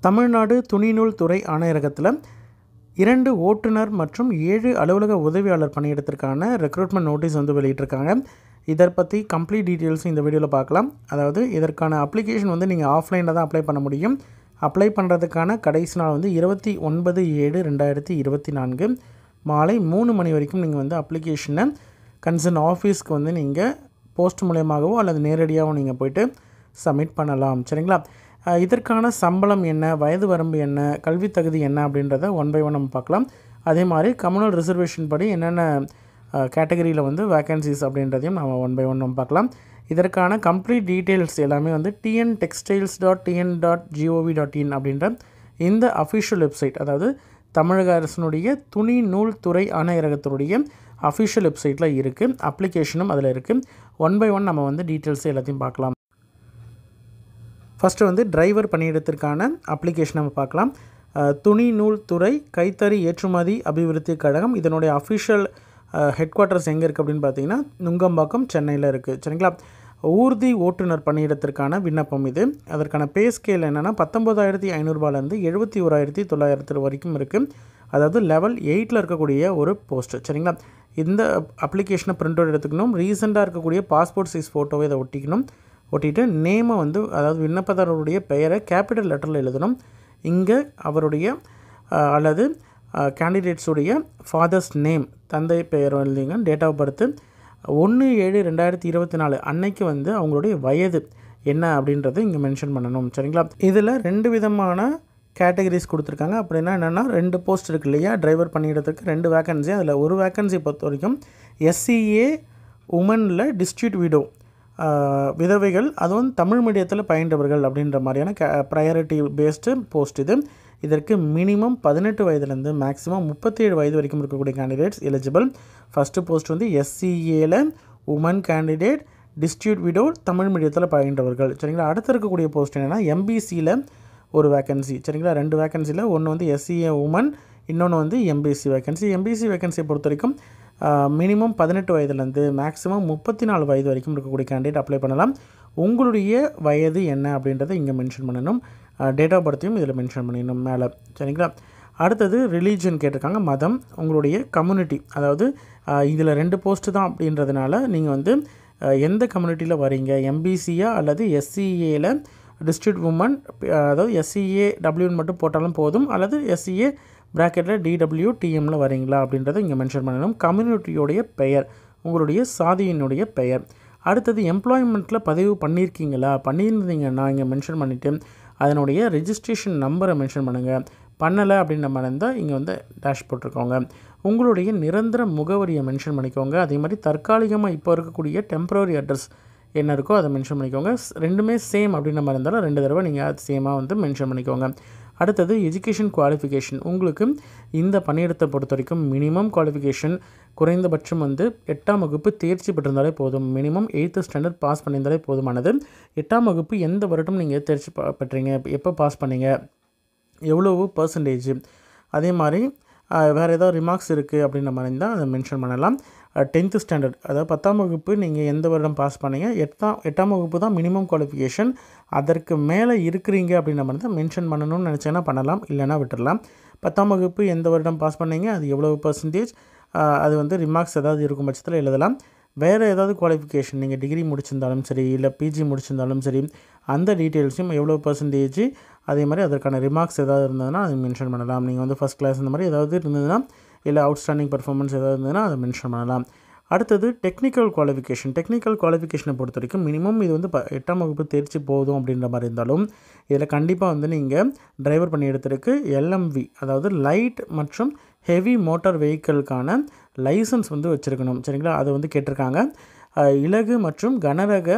தமிழ்நாடு துணிநூல் துறை ஆணையரகத்தில் 2 ஓட்டுநர் மற்றும் 7 அலுவலக உதவியாளர் பணியிடத்திற்கான ரெக்ரூட்மெண்ட் நோட்டீஸ் வந்து வெளியிட்டிருக்காங்க. இதை பற்றி கம்ப்ளீட் டீட்டெயில்ஸ் இந்த வீடியோவில் பார்க்கலாம். அதாவது இதற்கான அப்ளிகேஷன் வந்து நீங்கள் ஆஃப்லைனில் தான் அப்ளை பண்ண முடியும். அப்ளை பண்ணுறதுக்கான கடைசி நாள் வந்து 29/7/2024 மாலை 3 மணி வரைக்கும் நீங்கள் வந்து அப்ளிகேஷனை கன்சர்ன் ஆஃபீஸ்க்கு வந்து நீங்கள் போஸ்ட் மூலமாகவோ அல்லது நேரடியாகவோ நீங்கள் போய்ட்டு சப்மிட் பண்ணலாம். சரிங்களா? இதற்கான சம்பளம் என்ன, வயது வரம்பு என்ன, கல்வி தகுதி என்ன அப்படின்றத ஒன் பை ஒன் நம்ம பார்க்கலாம். அதே மாதிரி கம்யூனல் ரிசர்வேஷன் படி என்னென்ன கேட்டகரியில் வந்து வேக்கன்சிஸ் அப்படின்றதையும் நம்ம ஒன் பை ஒன் நம்ம பார்க்கலாம். இதற்கான கம்ப்ளீட் டீட்டெயில்ஸ் எல்லாமே வந்து tntextiles.tn.gov.in அப்படின்ற இந்த அஃபிஷியல் வெப்சைட், அதாவது தமிழக அரசினுடைய துணி நூல் துறை ஆணையரகத்தினுடைய அஃபிஷியல் வெப்சைட்டில் இருக்குது. அப்ளிகேஷனும் அதில் இருக்குது. ஒன் பை ஒன் நம்ம வந்து டீட்டெயில்ஸ் எல்லாத்தையும் பார்க்கலாம். ஃபஸ்ட்டு வந்து டிரைவர் பணியிடத்திற்கான அப்ளிகேஷன் நம்ம பார்க்கலாம். துணி நூல் துறை கைத்தறி ஏற்றுமதி அபிவிருத்தி கழகம், இதனுடைய அஃபிஷியல் ஹெட் குவார்ட்டர்ஸ் எங்கே இருக்குது அப்படின்னு பார்த்தீங்கன்னா நுங்கம்பாக்கம், சென்னையில் இருக்குது. சரிங்களா? ஊர்தி ஓட்டுநர் பணியிடத்திற்கான விண்ணப்பம் இது. அதற்கான பே ஸ்கேல் என்னென்னா 19,500 71,900 வரைக்கும் இருக்குது. அதாவது லெவல் 8 இருக்கக்கூடிய ஒரு போஸ்ட். சரிங்களா? இந்த அப்ளிகேஷனை பிரிண்ட் அவுட் எடுத்துக்கணும். ரீசெண்டாக இருக்கக்கூடிய பாஸ்போர்ட் சைஸ் ஃபோட்டோவை இதை ஒட்டிட்டு நேமை வந்து, அதாவது விண்ணப்பதாரருடைய பெயரை கேபிட்டல் லெட்டரில் எழுதணும். இங்கே அவருடைய அல்லது கேண்டிடேட்ஸுடைய ஃபாதர்ஸ் நேம், தந்தை பெயர் எழுதிங்க. டேட் ஆஃப் பர்த்து 1/7/2024 அன்னைக்கு வந்து அவங்களுடைய வயது என்ன அப்படின்றது இங்கே மென்ஷன் பண்ணணும். சரிங்களா? இதில் 2 விதமான கேட்டகரிஸ் கொடுத்துருக்காங்க. அப்படின்னா என்னென்னா 2 போஸ்ட் இருக்குது இல்லையா, டிரைவர் பணியிடத்துக்கு 2 வேக்கன்சி. அதில் ஒரு வேக்கன்சி பொறுத்த வரைக்கும் SCA உமனில் டிஸ்ட்ரிக்ட் விடோ, விதவைகள், அதுவும் தமிழ் மீடியத்தில் பயின்றவர்கள் அப்படின்ற மாதிரியான ப்ரையாரிட்டி பேஸ்டு போஸ்ட் இது. இதற்கு மினிமம் 18 வயதுலேருந்து மேக்ஸிமம் 37 வயது வரைக்கும் இருக்கக்கூடிய கேண்டிடேட்ஸ் எலிஜிபிள். ஃபஸ்ட்டு போஸ்ட் வந்து SCAவில் woman candidate, district widow, Tamil மீடியத்தில் பயின்றவர்கள். சரிங்களா? அடுத்து இருக்கக்கூடிய போஸ்ட் என்னென்னா MBCயில் ஒரு வேக்கன்சி. சரிங்களா? 2 வேக்கன்சியில் ஒன்று வந்து SCA உமன், இன்னொன்று வந்து MBC வேக்கன்சி. MBC வேக்கன்சியை பொறுத்த வரைக்கும் மினிமம் 18 வயதுலேருந்து மேக்ஸிமம் 34 வயது வரைக்கும் இருக்கக்கூடிய கேண்டிடேட் அப்ளை பண்ணலாம். உங்களுடைய வயது என்ன அப்படின்றத இங்கே மென்ஷன் பண்ணணும். டேட் ஆஃப் பர்த்தையும் இதில் மென்ஷன் பண்ணிடணும் மேலே. சரிங்களா? அடுத்தது ரிலீஜன் கேட்டிருக்காங்க, மதம், உங்களுடைய கம்யூனிட்டி. அதாவது இதில் 2 போஸ்ட்டு தான் அப்படின்றதுனால நீங்கள் வந்து எந்த கம்யூனிட்டியில் வரீங்க, MBCயா அல்லது SCAவில் டிஸ்ட்ரிக்ட் உமன், அதாவது SCAWன்னு மட்டும் போட்டாலும் போதும், அல்லது SCA ப்ராக்கெட்டில் DWTMல வரீங்களா அப்படின்றத இங்கே மென்ஷன் பண்ணணும். கம்யூனிட்டியோடைய பெயர், உங்களுடைய சாதியினுடைய பெயர். அடுத்தது எம்ப்ளாய்மெண்ட்டில் பதிவு பண்ணியிருந்தீங்கன்னா இங்கே மென்ஷன் பண்ணிவிட்டு அதனுடைய ரெஜிஸ்ட்ரேஷன் நம்பரை மென்ஷன் பண்ணுங்கள். பண்ணலை அப்படின்ற மாதிரி இருந்தால் இங்கே வந்து டேஷ் போட்டிருக்கோங்க. உங்களுடைய நிரந்தர முகவரியை மென்ஷன் பண்ணிக்கோங்க. அதே மாதிரி தற்காலிகமாக இப்போ இருக்கக்கூடிய டெம்பரரி அட்ரஸ் என்ன இருக்கோ அதை மென்ஷன் பண்ணிக்கோங்க. ரெண்டுமே சேம் அப்படின்ற மாதிரி இருந்தாலும் 2 தடவை நீங்கள் சேமாக வந்து மென்ஷன் பண்ணிக்கோங்க. அடுத்தது எஜுகேஷன் குவாலிஃபிகேஷன். உங்களுக்கு இந்த பணியிடத்தை பொறுத்த வரைக்கும் மினிமம் குவாலிஃபிகேஷன் குறைந்தபட்சம் வந்து 8ஆம் வகுப்பு தேர்ச்சி பெற்றிருந்தாலே போதும். மினிமம் 8th ஸ்டாண்டர்ட் பாஸ் பண்ணியிருந்தாலே போதுமானது. 8ஆம் வகுப்பு எந்த வருடம் நீங்கள் தேர்ச்சி பெற்றீங்க, எப்போ பாஸ் பண்ணீங்க, எவ்வளவு பர்சன்டேஜ், அதே மாதிரி வேறு ஏதாவது ரிமார்க்ஸ் இருக்குது அப்படின்ற மாதிரி இருந்தால் அதை மென்ஷன் பண்ணலாம். 10th ஸ்டாண்டர்ட், அதாவது 10ஆம் வகுப்பு நீங்கள் எந்த வருடம் பாஸ் பண்ணீங்க, 8ஆம் வகுப்பு தான் மினிமம் குவாலிஃபிகேஷன். அதற்கு மேலே இருக்கிறீங்க அப்படின்ற மாதிரி தான் மென்ஷன் பண்ணணும்னு நினச்சேன்னா பண்ணலாம், இல்லைனா விட்டுடலாம். 10ஆம் வகுப்பு எந்த வருடம் பாஸ் பண்ணீங்க, அது எவ்வளவு பர்சன்டேஜ், அது வந்து ரிமார்க்ஸ் ஏதாவது இருக்கும் பட்சத்தில் எழுதலாம். வேறு ஏதாவது குவாலிஃபிகேஷன், நீங்கள் டிகிரி முடிச்சிருந்தாலும் சரி, இல்லை PG முடிச்சிருந்தாலும் சரி, அந்த டீட்டெயில்ஸும் எவ்வளோ பர்சன்டேஜ், அதே மாதிரி அதற்கான ரிமார்க்ஸ் ஏதாவது இருந்ததுன்னா அதை மென்ஷன் பண்ணலாம். நீங்கள் வந்து ஃபஸ்ட் கிளாஸ் இந்த மாதிரி ஏதாவது இருந்ததுன்னா, இல்லை அவுட்ஸ்டாண்டிங் பர்ஃபார்மன்ஸ் ஏதாவது இருந்ததுன்னா அதை மென்ஷன் பண்ணலாம். அடுத்தது டெக்னிக்கல் குவாலிஃபிகேஷனை பொறுத்த வரைக்கும் மினிமம் இது வந்து 8ஆம் வகுப்பு தேர்ச்சி போதும் அப்படின்ற மாதிரி இருந்தாலும் இதில் கண்டிப்பாக வந்து நீங்கள் டிரைவர் பணியிடத்திற்கு LMV, அதாவது லைட் மற்றும் ஹெவி மோட்டார் வெஹிக்கிளுக்கான லைசன்ஸ் வந்து வச்சுருக்கணும். சரிங்களா? அதை வந்து கேட்டிருக்காங்க. இலகு மற்றும் கனரக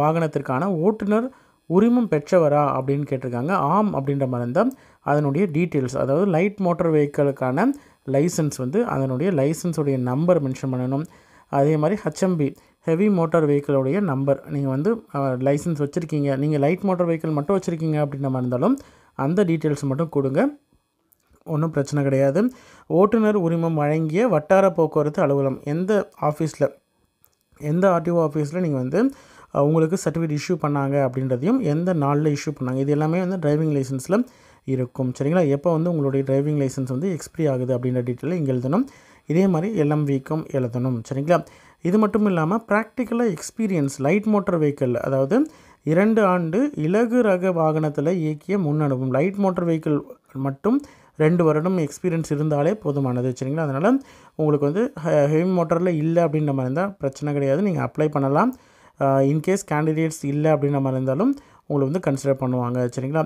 வாகனத்திற்கான ஓட்டுநர் உரிமம் பெற்றவரா அப்படின்னு கேட்டிருக்காங்க. ஆம் அப்படின்ற மாதிரி இருந்தால் அதனுடைய டீட்டெயில்ஸ், அதாவது லைட் மோட்டார் வெஹிக்கிளுக்கான லைசன்ஸ் வந்து அதனுடைய லைசன்ஸுடைய நம்பர் மென்ஷன் பண்ணணும். அதே மாதிரி HMV ஹெவி மோட்டார் வெஹிக்கிளுடைய நம்பர், நீங்கள் வந்து லைசன்ஸ் வச்சுருக்கீங்க, நீங்கள் லைட் மோட்டார் வெஹிக்கிள் மட்டும் வச்சுருக்கீங்க அப்படின்ற மாதிரி இருந்தாலும் அந்த டீட்டெயில்ஸ் மட்டும் கொடுங்க, ஒன்றும் பிரச்சனை கிடையாது. ஓட்டுநர் உரிமம் வழங்கிய வட்டார போக்குவரத்து அலுவலகம், எந்த ஆஃபீஸில், எந்த RTO ஆஃபீஸில் நீங்கள் வந்து உங்களுக்கு சர்டிஃபிகேட் இஷ்யூ பண்ணாங்க அப்படின்றதையும் எந்த நாளில் இஷ்யூ பண்ணாங்க இது எல்லாமே வந்து டிரைவிங் லைசன்ஸில் இருக்கும். சரிங்களா? எப்போ வந்து உங்களுடைய டிரைவிங் லைசன்ஸ் வந்து எக்ஸ்பிரி ஆகுது அப்படின்ற டீட்டெயிலை இங்கே எழுதணும். இதே மாதிரி எல்எம்விக்கும் எழுதணும். சரிங்களா? இது மட்டும் இல்லாமல் ப்ராக்டிக்கலாக எக்ஸ்பீரியன்ஸ் லைட் மோட்டார் வெஹிக்கிள், அதாவது 2 ஆண்டு இலகு ரக வாகனத்தில் இயக்கிய முன் அனுபவம். லைட் மோட்டார் வெஹிக்கிள் மட்டும் 2 வருடம் எக்ஸ்பீரியன்ஸ் இருந்தாலே போதுமானது. சரிங்களா? அதனால் உங்களுக்கு வந்து ஹெவி மோட்டாரில் இல்லை அப்படின்ற மாதிரி இருந்தால் பிரச்சனை கிடையாது, நீங்கள் அப்ளை பண்ணலாம். இன்கேஸ் கேண்டிடேட்ஸ் இல்லை அப்படின்ற மாதிரி இருந்தாலும் உங்களை வந்து கன்சிடர் பண்ணுவாங்க. சரிங்களா?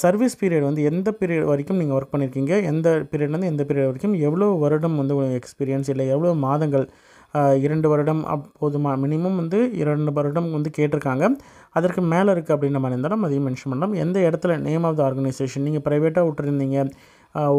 சர்வீஸ் பீரியட் வந்து எந்த பீரியட் வரைக்கும் நீங்கள் ஒர்க் பண்ணியிருக்கீங்க, எந்த பீரியட்லேருந்து எந்த பீரியட் வரைக்கும், எவ்வளோ வருடம் வந்து உங்களுக்கு எக்ஸ்பீரியன்ஸ், இல்லை எவ்வளோ மாதங்கள், 2 வருடம் போதுமா, மினிமம் வந்து 2 வருடம் வந்து கேட்டிருக்காங்க. அதற்கு மேலே இருக்குது அப்படின்ற மாதிரி இருந்தாலும் அதையும் மென்ஷன் பண்ணலாம். எந்த இடத்துல நேம் ஆஃப் த ஆர்கனைசேஷன், நீங்கள் ப்ரைவேட்டாக விட்டுருந்தீங்க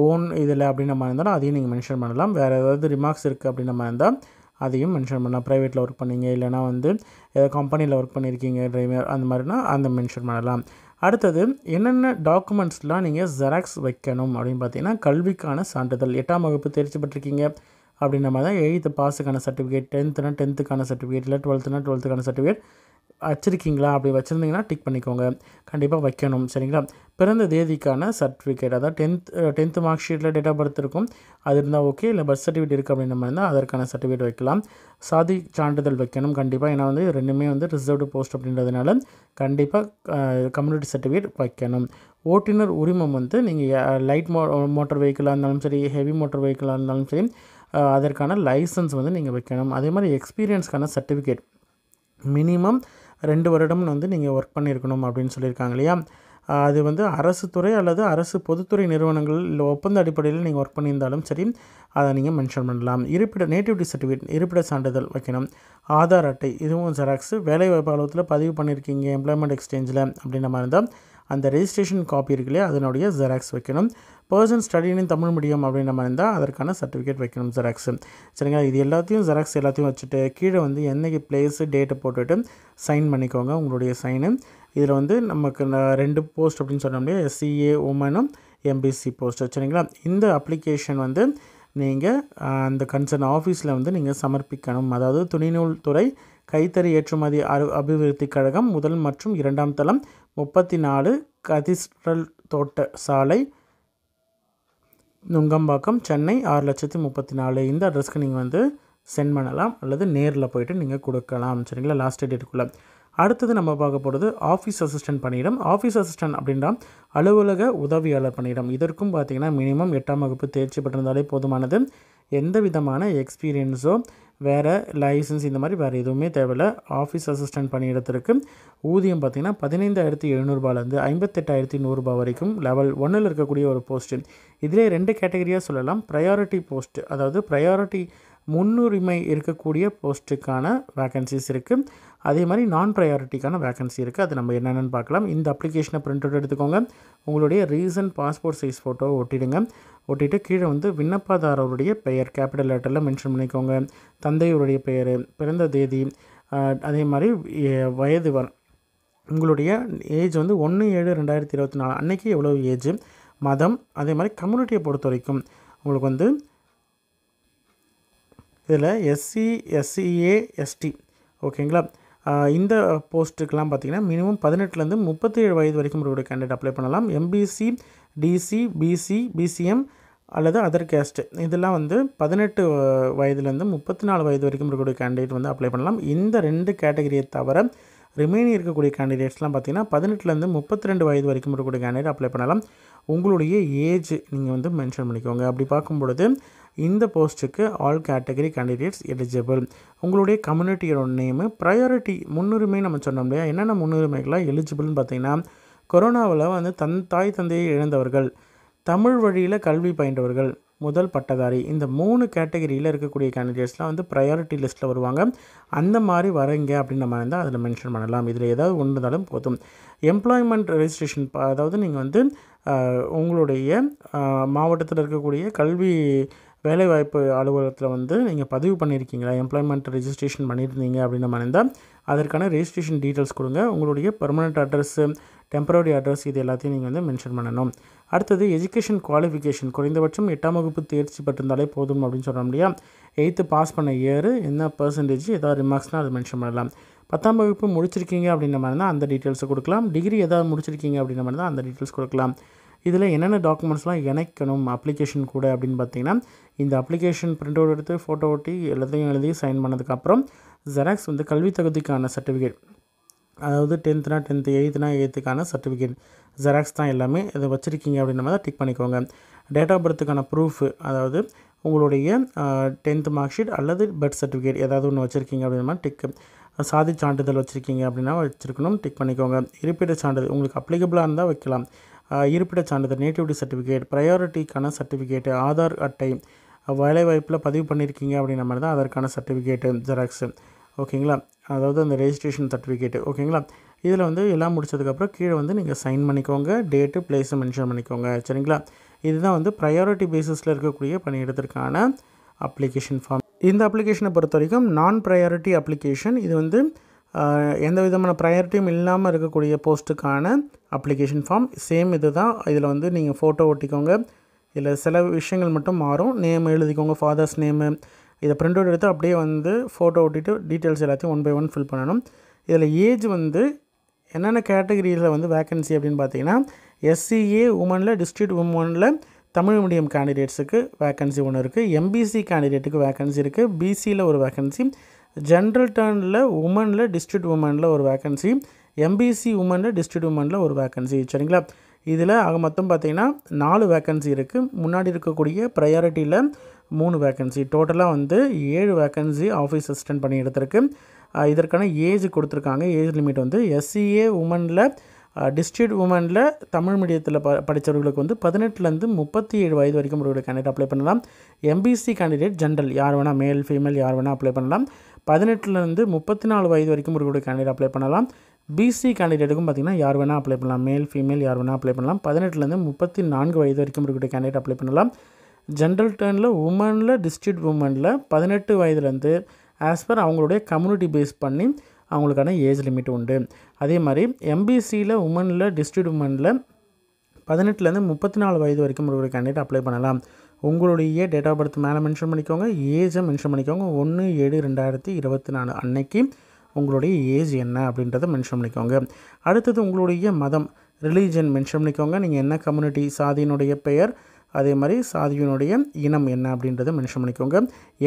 ஓன் இதில் அப்படின்ற மாதிரி இருந்தாலும் அதையும் நீங்கள் மென்ஷன் பண்ணலாம். வேறு ஏதாவது ரிமார்க்ஸ் இருக்குது அப்படின்ற மாதிரி இருந்தால் அதையும் மென்ஷன் பண்ணலாம். ப்ரைவேட்டில் ஒர்க் பண்ணீங்க, இல்லைனா வந்து ஏதாவது கம்பெனியில் ஒர்க் பண்ணியிருக்கீங்க டிரைவர், அந்த மாதிரினா அந்த மென்ஷன் பண்ணலாம். அடுத்தது என்னென்ன டாக்குமெண்ட்ஸ்லாம் நீங்கள் ஜெராக்ஸ் வைக்கணும் அப்படின்னு பார்த்தீங்கன்னா, கல்விக்கான சான்றிதழ், 8ஆம் வகுப்பு தேர்ச்சி பெற்றிருக்கீங்க அப்படின்ற மாதிரி தான், 8th பாஸுக்கான certificate, 10th 10th certificate, இல்லை 12th 12th சர்டிஃபிகேட் வச்சுருக்கீங்களா? அப்படி வச்சுருந்தீங்கன்னா டிக் பண்ணிக்கோங்க, கண்டிப்பாக வைக்கணும். சரிங்களா? பிறந்த தேதிக்கான சர்டிஃபிகேட், அதாவது 10th மார்க் ஷீட்டில் டேட் ஆஃப் பர்த் இருக்கும், அது இருந்தால் ஓகே. இல்லை பர்த் சர்டிஃபிகேட் இருக்குது அப்படின்ற மாதிரி இருந்தால் அதற்கான சர்டிஃபிகேட் வைக்கலாம். சாதி சான்றிதழ் வைக்கணும் கண்டிப்பாக, ஏன்னா வந்து ரெண்டுமே வந்து ரிசர்வ்டு போஸ்ட் அப்படின்றதுனால கண்டிப்பாக கம்யூனிட்டி சர்டிஃபிகேட் வைக்கணும். ஓட்டுநர் உரிமம் வந்து நீங்கள் லைட் மோட்டார் வெஹிக்கிளாக இருந்தாலும் சரி, ஹெவி மோட்டார் வெஹிக்கிளாக இருந்தாலும் சரி, அதற்கான லைசன்ஸ் வந்து நீங்கள் வைக்கணும். அதே மாதிரி எக்ஸ்பீரியன்ஸ்க்கான சர்டிஃபிகேட் மினிமம் 2 வருடம்னு வந்து நீங்கள் ஒர்க் பண்ணியிருக்கணும் அப்படின்னு சொல்லியிருக்காங்க இல்லையா? அது வந்து அரசு துறை அல்லது அரசு பொதுத்துறை நிறுவனங்கள் இல்லை ஒப்பந்த அடிப்படையில் நீங்கள் ஒர்க் பண்ணியிருந்தாலும் சரி, அதை நீங்கள் மென்ஷன் பண்ணலாம். நேட்டிவிட்டி சர்டிஃபிகேட், இருப்பிட சான்றிதழ் வைக்கணும். ஆதார் அட்டை, இதுவும் ஜெராக்ஸு. வேலைவாய்ப்பு அலுவலகத்தில் பதிவு பண்ணியிருக்கீங்க எம்ப்ளாய்மெண்ட் எக்ஸ்சேஞ்சில் அப்படின்ற மாதிரி இருந்தால் அந்த ரெஜிஸ்ட்ரேஷன் காப்பி இருக்குல்லையே அதனுடைய ஜெராக்ஸ் வைக்கணும். பர்சன் ஸ்டடியின் தமிழ் மீடியம் அப்படின்ற மாதிரி இருந்தால் அதற்கான சர்டிஃபிகேட் வைக்கணும், ஜெராக்ஸு. சரிங்களா? இது எல்லாத்தையும் ஜெராக்ஸ் எல்லாத்தையும் வச்சுட்டு கீழே வந்து என்னைக்கு பிளேஸு டேட்டை போட்டுட்டு சைன் பண்ணிக்கோங்க, உங்களுடைய சைனு. இதில் வந்து நமக்கு 2 போஸ்ட் அப்படின்னு சொல்ல முடியாது, எஸ்சிஏ உமனும் எம்பிசி போஸ்ட்டு. சரிங்களா? இந்த அப்ளிகேஷன் வந்து நீங்கள் அந்த கன்சர்ன் ஆஃபீஸில் வந்து நீங்கள் சமர்ப்பிக்கணும். அதாவது துணிநூல் துறை கைத்தறி ஏற்றுமதி அபிவிருத்தி கழகம், 1 மற்றும் 2ஆம் தளம், 34 கதிஸ்ட்ரல் தோட்ட சாலை, நுங்கம்பாக்கம், சென்னை 6,34,000. இந்த அட்ரஸ்க்கு நீங்கள் வந்து சென்ட் பண்ணலாம், அல்லது நேரில் போய்ட்டு நீங்கள் கொடுக்கலாம். சரிங்களா? லாஸ்ட் டேட்டுக்குள்ளே. அடுத்தது நம்ம பார்க்க போகிறது ஆஃபீஸ் அசிஸ்டன்ட் பணியிடம். ஆஃபீஸ் அசிஸ்டன்ட் அப்படின்னா அலுவலக உதவியாளர் பணியிடம். இதற்கும் பார்த்திங்கன்னா மினிமம் 8ஆம் வகுப்பு தேர்ச்சி பெற்றிருந்தாலே போதுமானது. எந்த விதமான எக்ஸ்பீரியன்ஸோ வேறு லைசன்ஸ் இந்த மாதிரி வேறு எதுவுமே தேவையில்லை. ஆஃபீஸ் அசிஸ்டன்ட் பணியிடத்திற்கு ஊதியம் பார்த்திங்கன்னா 15,700 58,100 வரைக்கும் லெவல் 1ல் இருக்கக்கூடிய ஒரு போஸ்ட்டு. இதிலே 2 கேட்டகரியாக சொல்லலாம். ப்ரையாரிட்டி போஸ்ட்டு, அதாவது ப்ரையாரிட்டி முன்னுரிமை இருக்கக்கூடிய போஸ்ட்டுக்கான வேக்கன்சிஸ் இருக்குது. அதே மாதிரி நான் ப்ரையாரிட்டிக்கான வேக்கன்சி இருக்குது. அது நம்ம என்னென்னு பார்க்கலாம். இந்த அப்ளிகேஷனை பிரிண்ட் அவுட் எடுத்துக்கோங்க, உங்களுடைய ரீசன்ட் பாஸ்போர்ட் சைஸ் ஃபோட்டோ ஒட்டிடுங்க. ஒட்டிட்டு கீழே வந்து விண்ணப்பதாரருடைய பெயர் கேபிட்டல் லெட்டரில் மென்ஷன் பண்ணிக்கோங்க, தந்தையுடைய பெயர், பிறந்த தேதி, அதே மாதிரி வயது உங்களுடைய ஏஜ் வந்து 1/7/2024 அன்றைக்கி எவ்வளோ ஏஜ், மதம், அதே மாதிரி கம்யூனிட்டியை பொறுத்த வரைக்கும் உங்களுக்கு வந்து இதில் எஸ்சி, எஸ்சிஏ, எஸ்டி ஓகேங்களா? இந்த போஸ்ட்டுக்கெலாம் பார்த்திங்கன்னா மினிமம் 18லேருந்து 37 வயது வரைக்கும் இருக்கக்கூடிய கேண்டிடேட் அப்ளை பண்ணலாம். எம்பிசி, டிசி, பிசி, பிசிஎம் அல்லது அதர் கேஸ்ட்டு இதெல்லாம் வந்து 18 வயதுலேருந்து 34 வயது வரைக்கும் இருக்கக்கூடிய கேண்டிடேட் வந்து அப்ளை பண்ணலாம். இந்த 2 கேட்டகரியை தவிர ரிமைனிங் இருக்கக்கூடிய கேண்டிடேட்ஸ்லாம் பார்த்திங்கன்னா 18லேருந்து 32 வயது வரைக்கும் இருக்கக்கூடிய கேண்டிடேட் அப்ளை பண்ணலாம். உங்களுடைய ஏஜ் நீங்கள் வந்து மென்ஷன் பண்ணிக்கோங்க. அப்படி பார்க்கும் பொழுது இந்த போஸ்ட்டுக்கு ஆல் கேட்டகரி கேண்டிடேட்ஸ் எலிஜிபிள். உங்களுடைய கம்யூனிட்டியோட நேமு, ப்ரையாரிட்டி முன்னுரிமை நம்ம சொன்னோம் இல்லையா? என்னென்ன முன்னுரிமைகளாக எலிஜிபிள்னு பார்த்திங்கன்னா, கொரோனாவில் வந்து தாய் தந்தையை இழந்தவர்கள், தமிழ் வழியில் கல்வி பயின்றவர்கள், முதல் பட்டதாரி, இந்த 3 கேட்டகரியில் இருக்கக்கூடிய கேண்டிடேட்ஸ்லாம் வந்து ப்ரையாரிட்டி லிஸ்ட்டில் வருவாங்க. அந்த மாதிரி வரீங்க அப்படின்னு நம்ம இருந்தால் அதில் மென்ஷன் பண்ணலாம். இதில் ஏதாவது ஒன்று இருந்தாலும் போதும். எம்ப்ளாய்மெண்ட் ரெஜிஸ்ட்ரேஷன், அதாவது நீங்கள் வந்து உங்களுடைய மாவட்டத்தில் இருக்கக்கூடிய கல்வி வேலைவாய்ப்பு அலுவலகத்தில் வந்து நீங்கள் பதிவு பண்ணியிருக்கீங்களா, எம்ப்ளாய்மெண்ட் ரெஜிஸ்ட்ரேஷன் பண்ணியிருந்தீங்க அப்படின்னு நம்ம இருந்தால் அதற்கான ரெஜிஸ்ட்ரேஷன் டீட்டெயில்ஸ் கொடுங்க. உங்களுடைய பெர்மனெண்ட் அட்ரஸ்ஸு, டெம்பரரி அட்ரஸ், இது எல்லாத்தையும் நீங்கள் வந்து மென்ஷன் பண்ணணும். அடுத்தது எஜுகேஷன் குவாலிஃபிகேஷன், குறைந்தபட்சம் 8ஆம் வகுப்பு தேர்ச்சி பெற்றிருந்தாலே போதும் அப்படின்னு சொல்ல முடியாது. 8th பாஸ் பண்ண இயர், என்ன பர்சன்டேஜ், ஏதாவது ரிமார்க்ஸ்னால் அது மென்ஷன் பண்ணலாம். 10ஆம் வகுப்பு முடிச்சிருக்கீங்க அப்படின்ற மாதிரி தான் அந்த டீட்டெயில்ஸை கொடுக்கலாம். டிகிரி ஏதாவது முடிச்சிருக்கீங்க அப்படின்ற மாதிரி தான் அந்த டீட்டெயில்ஸ் கொடுக்கலாம். இதில் என்னென்ன டாக்குமெண்ட்ஸ்லாம் இணைக்கணும் அப்ளிகேஷன் கூட அப்படின்னு பார்த்தீங்கன்னா, இந்த அப்ளிகேஷன் பிரிண்ட் அவுட் எடுத்து ஃபோட்டோ ஒட்டி எல்லாத்தையும் எழுதி சைன் பண்ணதுக்கப்புறம் ஜெராக்ஸ் வந்து கல்வி தகுதிக்கான சர்டிஃபிகேட், அதாவது 10th 10th 8th certificate xerox தான் எல்லாமே. இதை வச்சுருக்கீங்க அப்படின்ற மாதிரி டிக் பண்ணிக்கோங்க. டேட் ஆஃப் பர்த்துக்கான ப்ரூஃப், அதாவது உங்களுடைய 10th மார்க் ஷீட் அல்லது பர்த் சர்டிஃபிகேட் ஏதாவது ஒன்று வச்சுருக்கீங்க அப்படின்ற மாதிரி டிக்கு. சாதி சான்றிதழ் வச்சுருக்கீங்க அப்படின்னா வச்சுருக்கணும், டிக் பண்ணிக்கோங்க. இருப்பிட சான்றிதழ் உங்களுக்கு அப்ளிகபிளாக இருந்தால் வைக்கலாம். இருப்பிட சான்றிதழ், நேட்டிவிட்டி சர்டிஃபிகேட், ப்ரையாரிட்டிக்கான சர்டிஃபிகேட்டு, ஆதார் அட்டை, வேலைவாய்ப்பில் பதிவு பண்ணியிருக்கீங்க அப்படின்ற மாதிரி தான் அதற்கான சர்டிஃபிகேட்டு ஜெராக்ஸு. ஓகேங்களா, அதாவது அந்த ரெஜிஸ்ட்ரேஷன் சர்டிஃபிகேட்டு. ஓகேங்களா, இதில் வந்து எல்லாம் முடிச்சதுக்கப்புறம் கீழே வந்து நீங்கள் சைன் பண்ணிக்கோங்க, டேட்டு ப்ளேஸை மென்ஷன் பண்ணிக்கோங்க. சரிங்களா, இதுதான் வந்து ப்ரையாரிட்டி பேசிஸில் இருக்கக்கூடிய பணியிடத்திற்கான அப்ளிகேஷன் ஃபார்ம். இந்த அப்ளிகேஷனை பொறுத்த வரைக்கும் நான் ப்ரையாரிட்டி அப்ளிகேஷன். இது வந்து எந்த விதமான ப்ரையாரிட்டியும் இல்லாமல் இருக்கக்கூடிய போஸ்ட்டுக்கான அப்ளிகேஷன் ஃபார்ம். சேம் இது தான். இதில் வந்து நீங்கள் ஃபோட்டோ ஒட்டிக்கோங்க. இதில் சில விஷயங்கள் மட்டும் மாறும். நேம் எழுதிக்கோங்க, ஃபாதர்ஸ் நேமு. இதை பிரிண்ட் அவுட் எடுத்து அப்படியே வந்து ஃபோட்டோ ஒட்டிட்டு டீட்டெயில்ஸ் எல்லாத்தையும் 1 by 1 ஃபில் பண்ணணும். இதில் ஏஜ் வந்து என்னென்ன கேட்டகரியில் வந்து வேக்கன்சி அப்படின்னு பார்த்தீங்கன்னா, SCA உமனில், டிஸ்ட்ரிக்ட் உமனில் தமிழ் மீடியம் கேண்டிடேட்ஸுக்கு வேக்கன்சி ஒன்று இருக்குது. MBC கேண்டிடேட்டுக்கு வேக்கன்சி இருக்குது. BCயில் ஒரு வேக்கன்சி, ஜென்ரல் டர்னில் உமனில், டிஸ்ட்ரிக்ட் உமனில் ஒரு வேக்கன்சி, MBC உமனில், டிஸ்ட்ரிக்ட் உமனில் ஒரு வேக்கன்சி. சரிங்களா, இதில் ஆக மொத்தம் பார்த்திங்கன்னா 4 வேக்கன்சி இருக்குது. முன்னாடி இருக்கக்கூடிய ப்ரையாரிட்டியில் 3 வேக்கன்சி, டோட்டலாக வந்து 7 வேக்கன்சி ஆஃபீஸ் அசிஸ்டன்ட் பண்ணி எடுத்திருக்கு. இதற்கான ஏஜ் கொடுத்துருக்காங்க. ஏஜ் லிமிட் வந்து SCA உமனில், டிஸ்ட்ரிக்ட் உமனில் தமிழ் மீடியத்தில் படித்தவர்களுக்கு வந்து 18லேருந்து 37 வயது வரைக்கும் ஒரு கேண்டிடேட் அப்ளை பண்ணலாம். MBC கேண்டிடேட் ஜென்ரல் யார் வேணால், மேல் ஃபீமேல் யார் வேணால் அப்ளை பண்ணலாம். 18லேருந்து 34 வயது வரைக்கும் ஒரு கேண்டிடேட் அப்ளை பண்ணலாம். BC கேண்டிடேட்டுக்கும் பார்த்திங்கன்னா யார் வேணால் அப்ளை பண்ணலாம், மேல் ஃபீமேல் யார் வேணால் அப்ளை பண்ணலாம். 18லேருந்து 34 வயது வரைக்கும் இருக்கக்கூடிய கேண்டிடேட் அப்ளை பண்ணலாம். ஜென்ரல் டர்னில் உமனில், டிஸ்ட்ரிக்ட் உமனில் 18 வயதுலேருந்து ஆஸ் பர் அவங்களுடைய கம்யூனிட்டி பேஸ் பண்ணி அவங்களுக்கான ஏஜ் லிமிட் உண்டு. அதே மாதிரி MBCயில் உமனில், டிஸ்ட்ரிக்ட் உமனில் 18லேருந்து 34 வயது வரைக்கும் ஒரு கேண்டிடேட் அப்ளை பண்ணலாம். உங்களுடைய டேட் ஆஃப் பர்த் மேலே மென்ஷன் பண்ணிக்கோங்க, ஏஜை மென்ஷன் பண்ணிக்கோங்க. 1/7/2024 அன்னைக்கு உங்களுடைய ஏஜ் என்ன அப்படின்றத மென்ஷன் பண்ணிக்கோங்க. அடுத்தது உங்களுடைய மதம், ரிலீஜன் மென்ஷன் பண்ணிக்கோங்க. நீங்கள் என்ன கம்யூனிட்டி, சாதியினுடைய பெயர், அதே மாதிரி சாதியினுடைய இனம் என்ன அப்படின்றத மென்ஷன் பண்ணிக்கோங்க.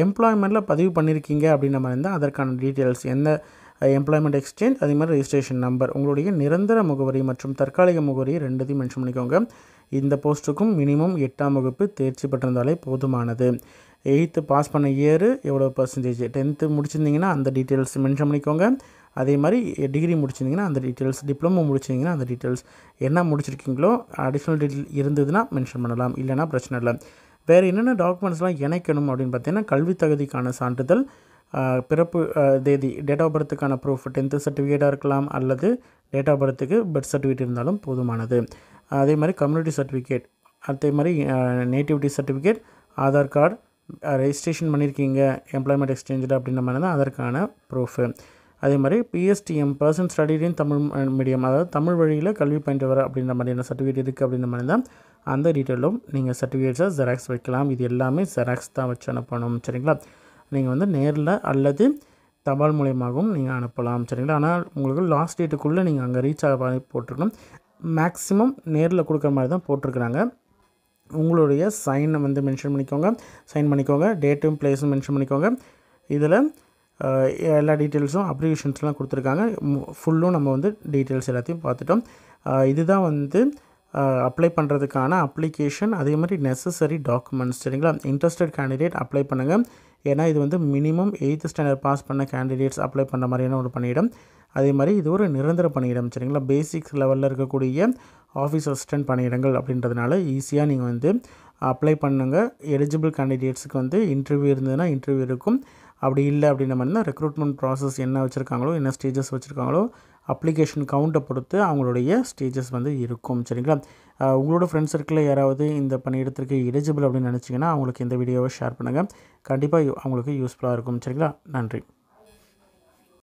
எம்ப்ளாய்மெண்ட்டில் பதிவு பண்ணியிருக்கீங்க அப்படின்ற மாதிரி இருந்தால் அதற்கான டீட்டெயில்ஸ், எந்த எம்ப்ளாய்மெண்ட் எக்ஸ்சேஞ்ச், அதே மாதிரி ரெஜிஸ்ட்ரேஷன் நம்பர், உங்களுடைய நிரந்தர முகவரி மற்றும் தற்காலிக முகவரி ரெண்டுத்தையும் மென்ஷன் பண்ணிக்கோங்க. இந்த போஸ்ட்டுக்கும் மினிமம் 8ஆம் வகுப்பு தேர்ச்சி பெற்றிருந்தாலே போதுமானது. 8th பாஸ் பண்ண இயரு எவ்வளோ பர்சன்டேஜ், 10th முடிச்சிருந்தீங்கன்னா அந்த டீட்டெயில்ஸ் மென்ஷன் பண்ணிக்கோங்க. அதே மாதிரி டிகிரி முடிச்சிருந்தீங்கன்னா அந்த டீட்டெயில்ஸ், டிப்ளமோ முடிச்சிருந்தீங்கன்னா அந்த டீட்டெயில்ஸ், என்ன முடிச்சிருக்கீங்களோ அடிஷ்னல் டீட்டெயில் இருந்ததுன்னா மென்ஷன் பண்ணலாம், இல்லைனா பிரச்சனை இல்லை. வேறு என்னென்ன டாக்குமெண்ட்ஸ்லாம் இணைக்கணும் அப்படின்னு பார்த்தீங்கன்னா, கல்வி தகுதிக்கான சான்றிதழ், பிறப்பு தேதி, டேட் ஆஃப் பர்த்துக்கான ப்ரூஃப், 10th சர்டிஃபிகேட்டாக இருக்கலாம் அல்லது டேட் ஆஃப் பர்த்துக்கு பர்த் சர்டிஃபிகேட் இருந்தாலும் போதுமானது. அதே மாதிரி கம்யூனிட்டி சர்டிஃபிகேட், அதே மாதிரி nativity certificate, Aadhaar card, registration பண்ணியிருக்கீங்க எம்ப்ளாய்மெண்ட் எக்ஸ்சேஞ்சில் அப்படின்ற மாதிரி தான் அதற்கான ப்ரூஃபு. அதே மாதிரி PSTM person studied in Tamil medium, அதாவது தமிழ் வழியில் கல்வி பயின்றவர் அப்படின்ற மாதிரியான சர்டிஃபிகேட் இருக்குது அப்படின்ற மாதிரி தான் அந்த டீட்டெயிலும் நீங்கள் சர்டிஃபிகேட்ஸை ஜெராக்ஸ் வைக்கலாம். இது எல்லாமே ஜெராக்ஸ் தான் வச்சு அனுப்பணும். சரிங்களா, நீங்கள் வந்து நேரில் அல்லது தபால் மூலியமாகவும் நீங்கள் அனுப்பலாம். சரிங்களா, ஆனால் உங்களுக்கு லாஸ்ட் டேட்டுக்குள்ளே நீங்கள் அங்கே ரீச் ஆக போட்டிருக்கணும். மேக்ஸிமம் நேரில் கொடுக்குற மாதிரி தான் போட்டிருக்கிறாங்க. உங்களுடைய சைனை வந்து மென்ஷன் பண்ணிக்கோங்க, டேட்டும் ப்ளேஸும் மென்ஷன் பண்ணிக்கோங்க. இதில் எல்லா டீட்டெயில்ஸும் அப்ரிவேஷன்ஸ்லாம் கொடுத்துருக்காங்க. ஃபுல்லும் நம்ம வந்து டீட்டெயில்ஸ் எல்லாத்தையும் பார்த்துட்டோம். இதுதான் வந்து அப்ளை பண்ணுறதுக்கான அப்ளிகேஷன், அதே மாதிரி நெசசரி டாக்குமெண்ட்ஸ். சரிங்களா, இன்ட்ரெஸ்டட் கேண்டிடேட் அப்ளை பண்ணுங்கள். ஏன்னா இது வந்து மினிமம் 8th ஸ்டாண்டர்ட் பாஸ் பண்ண கேண்டிடேட்ஸ் அப்ளை பண்ணுற மாதிரியான ஒரு பணியிடம். அதே மாதிரி இது ஒரு நிரந்தர பணியிடம். சரிங்களா, பேசிக்ஸ் லெவலில் இருக்கக்கூடிய ஆஃபீஸ் அசிஸ்டன்ட் பணியிடங்கள் அப்படின்றதுனால ஈஸியாக நீங்கள் வந்து அப்ளை பண்ணுங்கள். எலிஜிபிள் கேண்டிடேட்ஸுக்கு வந்து இன்டர்வியூ இருந்ததுன்னா இன்டர்வியூ இருக்கும். அப்படி இல்லை அப்படின்ற மாதிரி தான் ரெக்ரூட்மெண்ட் ப்ராசஸ் என்ன வச்சுருக்காங்களோ, என்ன ஸ்டேஜஸ் வச்சுருக்காங்களோ, அப்ளிகேஷன் கவுண்ட்டை பொறுத்து அவங்களுடைய ஸ்டேஜஸ் வந்து இருக்கும். சரிங்களா, உங்களோட ஃப்ரெண்ட்ஸ் சர்க்கிளில் யாராவது இந்த பணியிடத்திற்கு எலிஜிபிள் அப்படின்னு நினச்சிங்கன்னா அவங்களுக்கு இந்த வீடியோவை ஷேர் பண்ணுங்கள். கண்டிப்பாக அவங்களுக்கு யூஸ்ஃபுல்லாக இருக்கும். சரிங்களா, நன்றி.